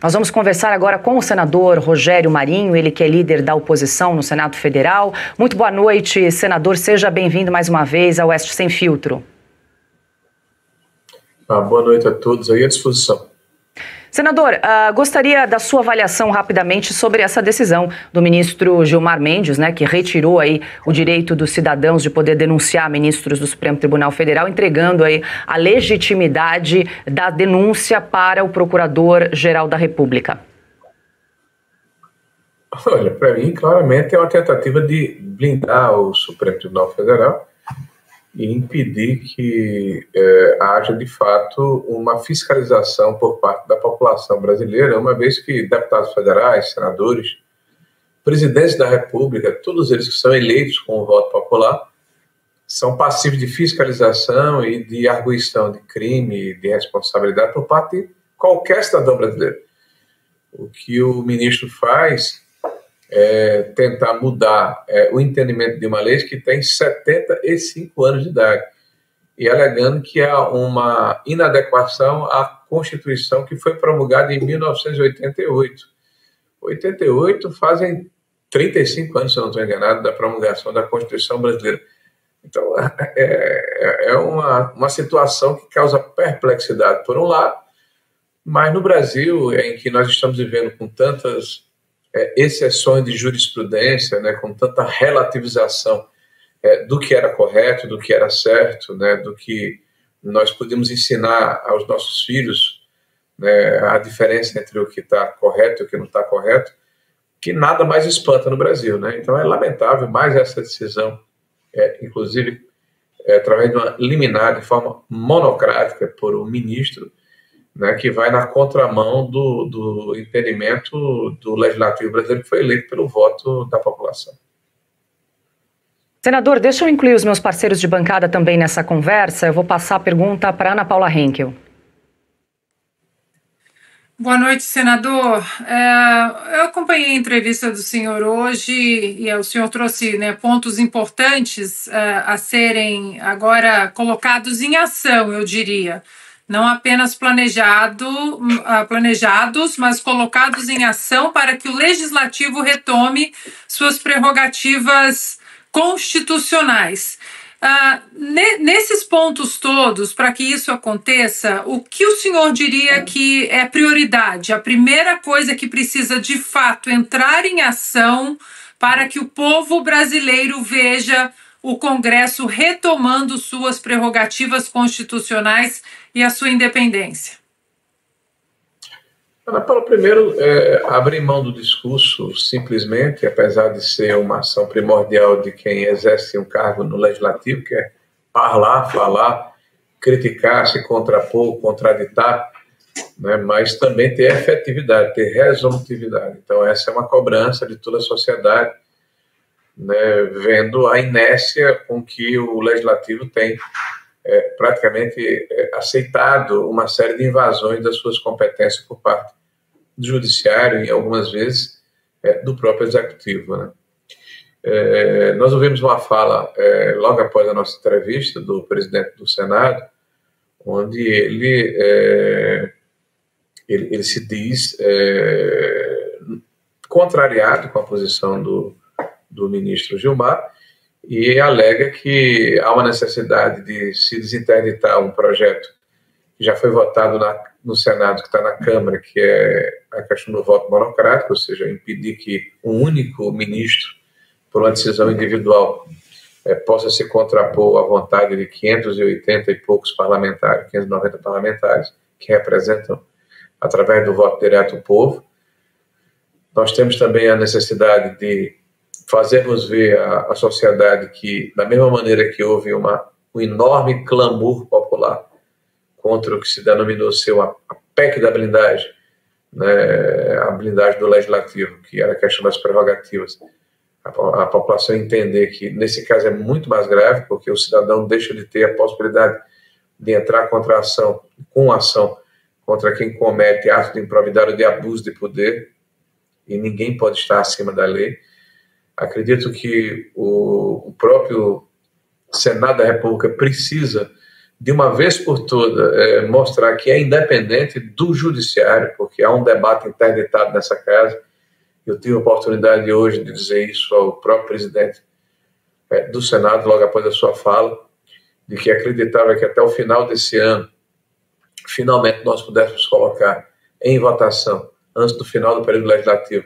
Nós vamos conversar agora com o senador Rogério Marinho, ele que é líder da oposição no Senado Federal. Muito boa noite, senador. Seja bem-vindo mais uma vez ao Oeste Sem Filtro. Boa noite a todos aí à disposição. Senador, gostaria da sua avaliação rapidamente sobre essa decisão do ministro Gilmar Mendes, né, que retirou aí o direito dos cidadãos de poder denunciar ministros do Supremo Tribunal Federal, entregando aí a legitimidade da denúncia para o Procurador-Geral da República. Olha, para mim, claramente é uma tentativa de blindar o Supremo Tribunal Federal e impedir que haja, de fato, uma fiscalização por parte da população brasileira, uma vez que deputados federais, senadores, presidentes da República, todos eles que são eleitos com o voto popular, são passíveis de fiscalização e de arguição de crime e de responsabilidade por parte de qualquer cidadão brasileiro. O que o ministro faz tentar mudar o entendimento de uma lei que tem 75 anos de idade e alegando que há uma inadequação à Constituição que foi promulgada em 1988. 88 fazem 35 anos, se eu não estou enganado, da promulgação da Constituição brasileira. Então, é uma situação que causa perplexidade, por um lado, mas no Brasil, em que nós estamos vivendo com tantas exceções de jurisprudência, né, com tanta relativização do que era correto, do que era certo, né, do que nós podemos ensinar aos nossos filhos, né, a diferença entre o que está correto e o que não está correto, que nada mais espanta no Brasil, né? Então é lamentável mais essa decisão, inclusive através de uma liminar de forma monocrática por um ministro, né, que vai na contramão do entendimento do Legislativo brasileiro, que foi eleito pelo voto da população. Senador, deixa eu incluir os meus parceiros de bancada também nessa conversa. Eu vou passar a pergunta para Ana Paula Henkel. Boa noite, senador. Eu acompanhei a entrevista do senhor hoje e o senhor trouxe, né, pontos importantes a serem agora colocados em ação, eu diria. Não apenas planejados, mas colocados em ação para que o Legislativo retome suas prerrogativas constitucionais. Nesses pontos todos, para que isso aconteça, o que o senhor diria que é prioridade? A primeira coisa que precisa, de fato, entrar em ação para que o povo brasileiro veja o Congresso retomando suas prerrogativas constitucionais e a sua independência? Ana Paula, primeiro, abrir mão do discurso simplesmente, apesar de ser uma ação primordial de quem exerce um cargo no Legislativo, que é falar, criticar, se contrapor, contraditar, né, mas também ter efetividade, ter resolutividade. Então, essa é uma cobrança de toda a sociedade, né, vendo a inércia com que o Legislativo tem praticamente aceitado uma série de invasões das suas competências por parte do Judiciário e algumas vezes do próprio Executivo, né? Nós ouvimos uma fala logo após a nossa entrevista do presidente do Senado, onde ele se diz contrariado com a posição do ministro Gilmar, e alega que há uma necessidade de se desinterditar um projeto que já foi votado no Senado, que está na Câmara, que é a questão do voto monocrático, ou seja, impedir que um único ministro, por uma decisão individual, possa se contrapor à vontade de 580 e poucos parlamentares, 590 parlamentares, que representam, através do voto direto, o povo. Nós temos também a necessidade de fazermos ver à sociedade que, da mesma maneira que houve um enorme clamor popular contra o que se denominou ser a PEC da blindagem, né, a blindagem do Legislativo, que era a questão das prerrogativas, a população entender que, nesse caso, é muito mais grave, porque o cidadão deixa de ter a possibilidade de entrar com ação contra quem comete atos de improbidade ou de abuso de poder, e ninguém pode estar acima da lei. Acredito que o próprio Senado da República precisa de uma vez por toda, mostrar que é independente do judiciário, porque há um debate interditado nessa casa. Eu tive a oportunidade hoje de dizer isso ao próprio presidente do Senado, logo após a sua fala, de que acreditava que até o final desse ano, finalmente nós pudéssemos colocar em votação, antes do final do período legislativo,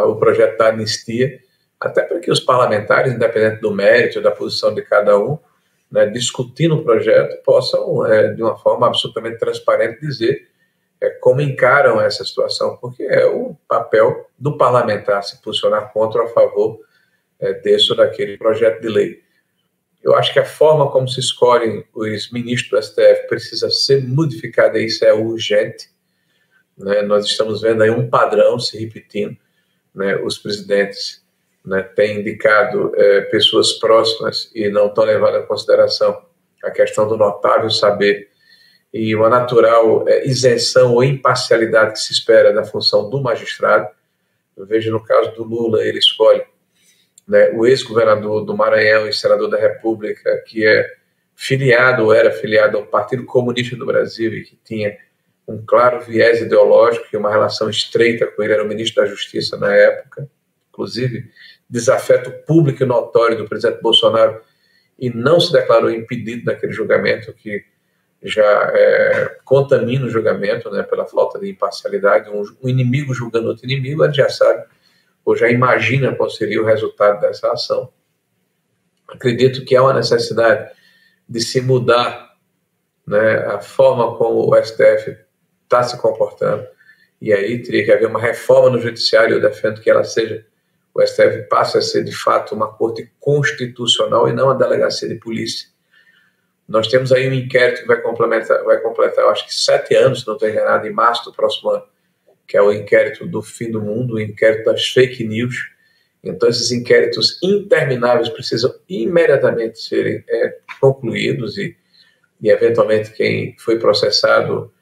o projeto da anistia, até para que os parlamentares, independente do mérito, da posição de cada um, né, discutindo o projeto, possam, de uma forma absolutamente transparente, dizer como encaram essa situação, porque é o papel do parlamentar se posicionar contra ou a favor desse ou daquele projeto de lei. Eu acho que a forma como se escolhem os ministros do STF precisa ser modificada, e isso é urgente. Né? Nós estamos vendo aí um padrão se repetindo. Né? Os presidentes, né, têm indicado pessoas próximas e não estão levando em consideração a questão do notável saber e uma natural isenção ou imparcialidade que se espera da função do magistrado. Eu vejo no caso do Lula, ele escolhe, né, o ex-governador do Maranhão e senador da República, que é filiado ou era filiado ao Partido Comunista do Brasil e que tinha um claro viés ideológico e uma relação estreita com ele, era o ministro da Justiça na época, inclusive desafeto público e notório do presidente Bolsonaro, e não se declarou impedido naquele julgamento que já contamina o julgamento, né, pela falta de imparcialidade. Um inimigo julgando outro inimigo, a gente já sabe, ou já imagina qual seria o resultado dessa ação. Acredito que há uma necessidade de se mudar, né, a forma como o STF está se comportando, e aí teria que haver uma reforma no judiciário. Eu defendo que ela seja, o STF passe a ser de fato uma corte constitucional e não uma delegacia de polícia. Nós temos aí um inquérito que vai completar, eu acho que 7 anos, se não estou enganado, em março do próximo ano, que é o inquérito do fim do mundo, o inquérito das fake news. Então, esses inquéritos intermináveis precisam imediatamente serem concluídos e, eventualmente, quem foi processado,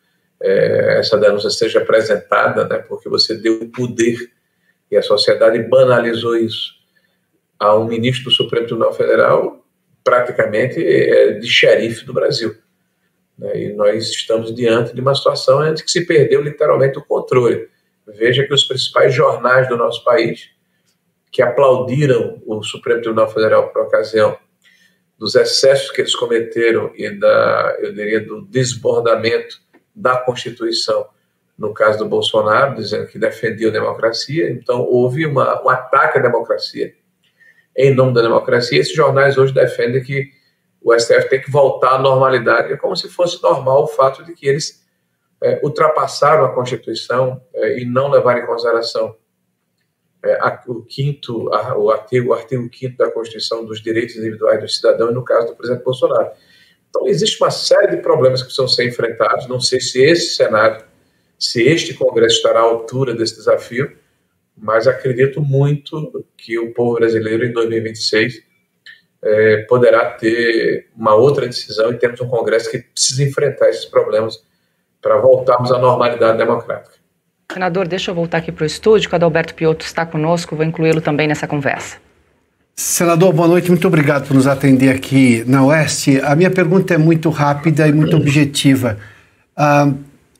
essa denúncia seja apresentada, né, porque você deu o poder, e a sociedade banalizou isso, a um ministro do Supremo Tribunal Federal, praticamente de xerife do Brasil. E nós estamos diante de uma situação em que se perdeu literalmente o controle. Veja que os principais jornais do nosso país, que aplaudiram o Supremo Tribunal Federal por ocasião dos excessos que eles cometeram e eu diria, do desbordamento da Constituição, no caso do Bolsonaro, dizendo que defendia a democracia. Então houve um ataque à democracia. Em nome da democracia, esses jornais hoje defendem que o STF tem que voltar à normalidade. É como se fosse normal o fato de que eles ultrapassaram a Constituição e não levaram em consideração o artigo 5º da Constituição dos direitos individuais do cidadão, e no caso do presidente Bolsonaro. Então, existe uma série de problemas que precisam ser enfrentados. Não sei se esse Senado, se este Congresso estará à altura desse desafio, mas acredito muito que o povo brasileiro, em 2026, poderá ter uma outra decisão, e temos um Congresso que precisa enfrentar esses problemas para voltarmos à normalidade democrática. Senador, deixa eu voltar aqui para o estúdio, que o Adalberto Piotto está conosco, vou incluí-lo também nessa conversa. Senador, boa noite, muito obrigado por nos atender aqui na Oeste. A minha pergunta é muito rápida e muito objetiva.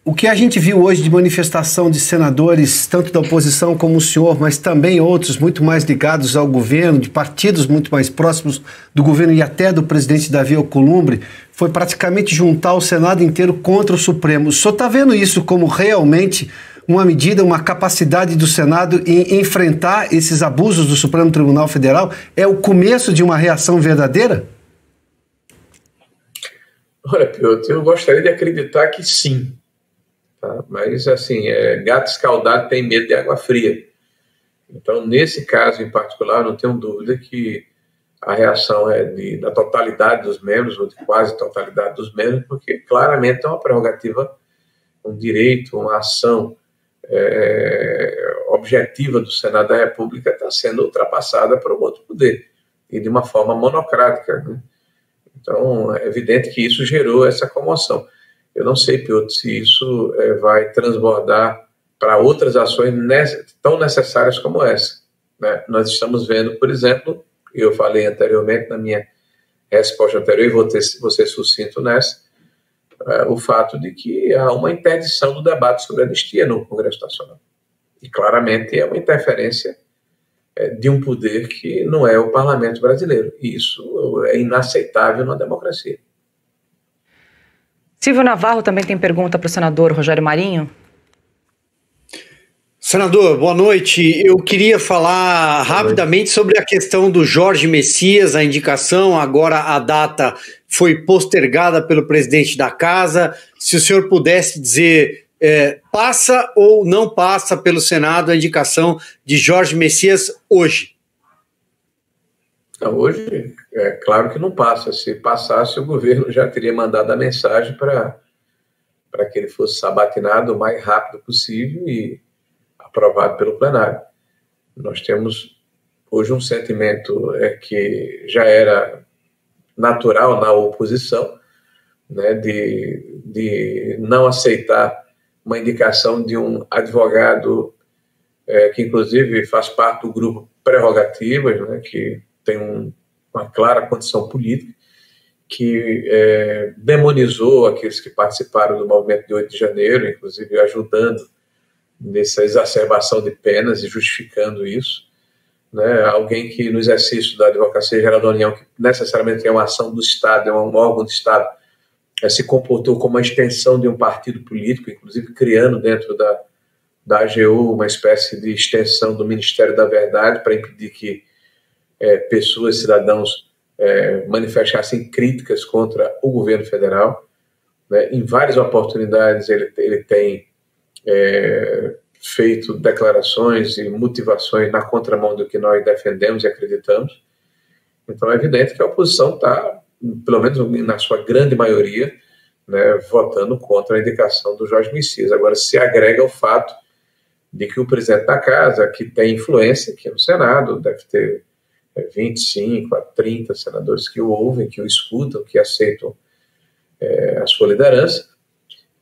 O que a gente viu hoje de manifestação de senadores, tanto da oposição como o senhor, mas também outros muito mais ligados ao governo, de partidos muito mais próximos do governo e até do presidente Davi Alcolumbre, foi praticamente juntar o Senado inteiro contra o Supremo. O senhor está vendo isso como realmente uma medida, uma capacidade do Senado em enfrentar esses abusos do Supremo Tribunal Federal? É o começo de uma reação verdadeira? Olha, Piotr, eu gostaria de acreditar que sim. Tá? Mas, assim, gato escaldado tem medo de água fria. Então, nesse caso em particular, não tenho dúvida que a reação é da totalidade dos membros, ou de quase totalidade dos membros, porque claramente é uma prerrogativa, um direito, uma ação objetiva do Senado da República está sendo ultrapassada por um outro poder, e de uma forma monocrática, né? Então, é evidente que isso gerou essa comoção. Eu não sei, Piotr, se isso vai transbordar para outras ações tão necessárias como essa, né? Nós estamos vendo, por exemplo, eu falei anteriormente na minha resposta anterior, e vou ser sucinto nessa, o fato de que há uma interdição do debate sobre a anistia no Congresso Nacional. E claramente é uma interferência de um poder que não é o parlamento brasileiro. E isso é inaceitável na democracia. Silvio Navarro também tem pergunta para o senador Rogério Marinho. Senador, boa noite. Eu queria falar rapidamente sobre a questão do Jorge Messias, a indicação. Agora a data foi postergada pelo presidente da casa. Se o senhor pudesse dizer, passa ou não passa pelo Senado a indicação de Jorge Messias hoje? Hoje, é claro que não passa. Se passasse, o governo já teria mandado a mensagem para que ele fosse sabatinado o mais rápido possível e aprovado pelo plenário. Nós temos hoje um sentimento que já era natural na oposição, né, de não aceitar uma indicação de um advogado que inclusive faz parte do grupo Prerrogativas, né, que tem uma clara condição política, que demonizou aqueles que participaram do movimento de 8 de janeiro, inclusive ajudando nessa exacerbação de penas e justificando isso, né? Alguém que no exercício da Advocacia Geral da União, que necessariamente é uma ação do Estado, é um órgão do Estado, se comportou como uma extensão de um partido político, inclusive criando dentro da AGU uma espécie de extensão do Ministério da Verdade para impedir que pessoas, cidadãos, manifestassem críticas contra o governo federal, né? Em várias oportunidades ele tem feito declarações e motivações na contramão do que nós defendemos e acreditamos. Então é evidente que a oposição está, pelo menos na sua grande maioria, né, votando contra a indicação do Jorge Messias. Agora, se agrega o fato de que o presidente da casa, que tem influência aqui no Senado, deve ter 25 a 30 senadores que o ouvem, que o escutam, que aceitam a sua liderança,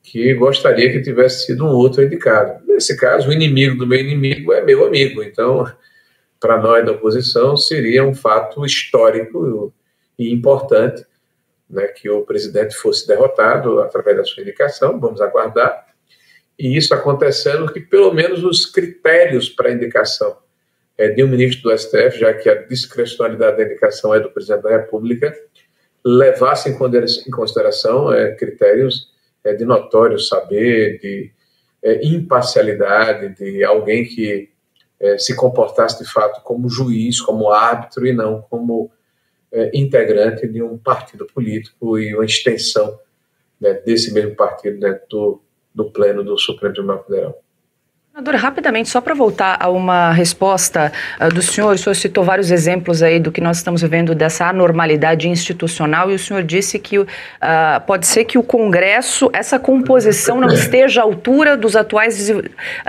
que gostaria que tivesse sido um outro indicado. Nesse caso, o inimigo do meu inimigo é meu amigo. Então, para nós da oposição, seria um fato histórico e importante, né, que o presidente fosse derrotado através da sua indicação. Vamos aguardar. E isso acontecendo, que pelo menos os critérios para a indicação de um ministro do STF, já que a discrecionalidade da indicação é do presidente da República, levassem em consideração critérios de notório saber, de imparcialidade, de alguém que se comportasse de fato como juiz, como árbitro e não como integrante de um partido político e uma extensão, né, desse mesmo partido dentro do pleno do Supremo Tribunal Federal. Senador, rapidamente, só para voltar a uma resposta do senhor, o senhor citou vários exemplos aí do que nós estamos vivendo dessa anormalidade institucional e o senhor disse que pode ser que o Congresso, essa composição não esteja à altura dos atuais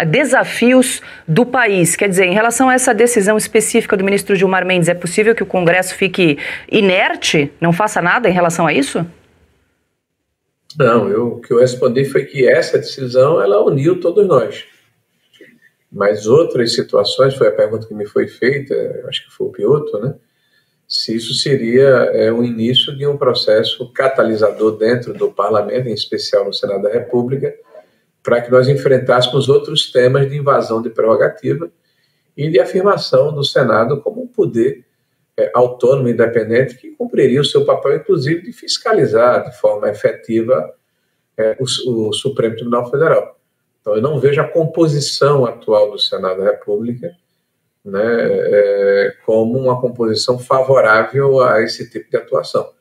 desafios do país. Quer dizer, em relação a essa decisão específica do ministro Gilmar Mendes, é possível que o Congresso fique inerte, não faça nada em relação a isso? Não, o que eu respondi foi que essa decisão, ela uniu todos nós. Mas outras situações, foi a pergunta que me foi feita, acho que foi o Piotr, né? Se isso seria o início de um processo catalisador dentro do parlamento, em especial no Senado da República, para que nós enfrentássemos outros temas de invasão de prerrogativa e de afirmação do Senado como um poder autônomo e independente que cumpriria o seu papel, inclusive, de fiscalizar de forma efetiva o Supremo Tribunal Federal. Então, eu não vejo a composição atual do Senado da República, né, como uma composição favorável a esse tipo de atuação.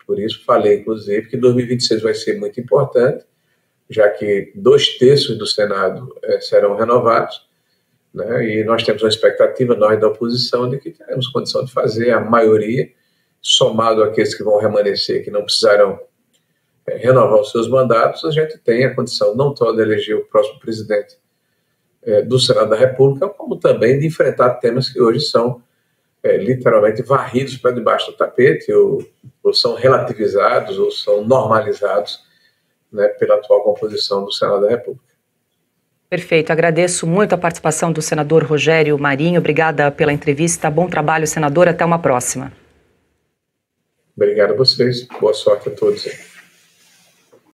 Por isso, falei, inclusive, que 2026 vai ser muito importante, já que 2/3 do Senado serão renovados, né, e nós temos uma expectativa, nós da oposição, de que teremos condição de fazer a maioria, somado àqueles que vão remanescer, que não precisarão renovar os seus mandatos, a gente tem a condição não só de eleger o próximo presidente do Senado da República, como também de enfrentar temas que hoje são literalmente varridos para debaixo do tapete, ou são relativizados, ou são normalizados, né, pela atual composição do Senado da República. Perfeito, agradeço muito a participação do senador Rogério Marinho, obrigada pela entrevista, bom trabalho, senador, até uma próxima. Obrigado a vocês. Boa sorte a todos.